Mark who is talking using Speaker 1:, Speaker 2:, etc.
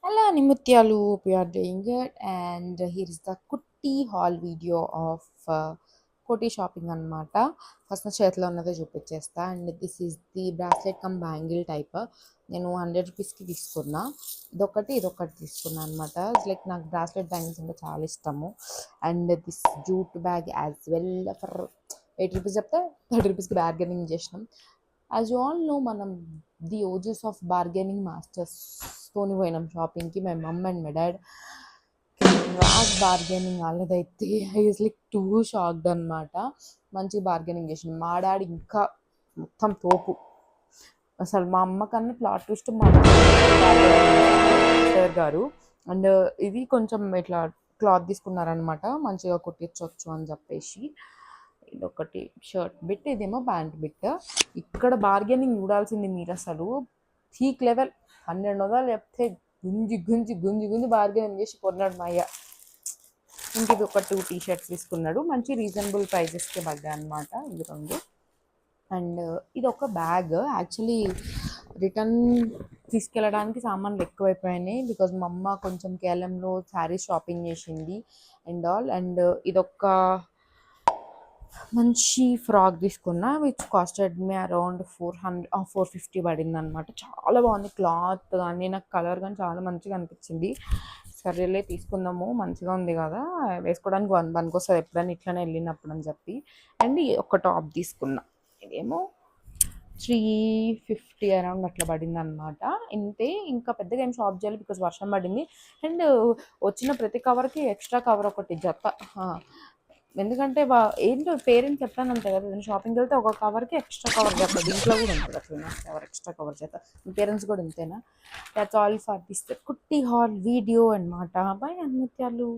Speaker 1: Hello, Nimutyalu. Hope you are doing good. And here is the Kutti haul video of Koti shopping అనమాట. First నా చేతిలో ఉన్నదే చూపించేస్తా. And this is the bracelet cum bangle type. నేను 100 రూపీస్కి తీసుకున్నా. ఇదొకటి తీసుకున్నా అనమాట. లైక్ నాకు బ్రాస్లెట్ బ్యాంగిల్స్ అంటే చాలా ఇష్టము. And this jute bag as well for 8 rupees చెప్తే 30 రూపీస్కి బార్గెనింగ్ చేసినాం. యాజ్ యూ ఆల్ నో, మనం ది ఓజెస్ ఆఫ్ బార్గెనింగ్ మాస్టర్స్తోని పోయినాం షాపింగ్కి. My mum and my dad raj bargaining వాళ్ళదైతే ఈజ్ లైక్ టూ షాక్డ్ అనమాట. మంచి బార్గెనింగ్ చేసింది. మా డాడీ ఇంకా మొత్తం తోపు. అసలు మా అమ్మ కన్నా ప్లాట్ ట్విస్ట్ మా సార్ గారు. అండ్ ఇది కొంచెం ఇట్లా క్లాత్ తీసుకున్నారనమాట, మంచిగా కుట్టించవచ్చు అని చెప్పేసి. ఇదొకటి షర్ట్ బిట్, ఇదేమో ప్యాంట్ బిట్. ఇక్కడ బార్గెనింగ్ చూడాల్సింది మీరు. అసలు పీక్ లెవెల్ 1200 చెప్తే గుంజి బార్గెనింగ్ చేసి కొన్నాడు మా అయ్య. ఇంక ఇది ఒక 2 టీ-షర్ట్స్ తీసుకున్నాడు. మంచి రీజనబుల్ ప్రైజెస్కి పడ్డాయి అనమాట ఇవి రెండు. అండ్ ఇది ఒక బ్యాగ్. యాక్చువల్లీ రిటర్న్ తీసుకెళ్ళడానికి సామాన్లు ఎక్కువైపోయినాయి. బికాజ్ మా అమ్మ కొంచెం కేఎల్ఎంలో శారీస్ షాపింగ్ చేసింది అండ్ ఆల్. అండ్ ఇదొక మంచి ఫ్రాక్ తీసుకున్నా, విచ్ కాస్టెడ్ మీ అరౌండ్ 450 పడింది అనమాట. చాలా బాగుంది క్లాత్ కానీ, నాకు కలర్ కానీ చాలా మంచిగా అనిపించింది. సరేలే తీసుకుందాము, మంచిగా ఉంది కదా, వేసుకోవడానికి పనికొస్తుంది ఎప్పుడైనా ఇట్లనే వెళ్ళినప్పుడు అని చెప్పి. అండ్ ఒక టాప్ తీసుకున్నా, ఇదేమో 350 అరౌండ్ అట్లా పడింది అనమాట. ఇంతే, ఇంకా పెద్దగా ఏం షాప్ చేయాలి బికాజ్ వర్షం పడింది. అండ్ వచ్చిన ప్రతి కవర్కి ఎక్స్ట్రా కవర్ ఒకటి జత. ఎందుకంటే ఏంటో పేరెంట్స్ ఎప్పుడైనా అంతే కదా, నేను షాపింగ్కి వెళ్తే ఒక కవర్కి ఎక్స్ట్రా కవర్ చేస్తా. దీంట్లో కూడా ఉంటుంది అట్లా కవర్, ఎక్స్ట్రా కవర్ చేస్తా. మీ పేరెంట్స్ కూడా ఇంతేనా? దట్స్ ఆల్ ఫర్ దిస్ కుట్టి హాల్ వీడియో అనమాట. బై అన్ముత్యాలు.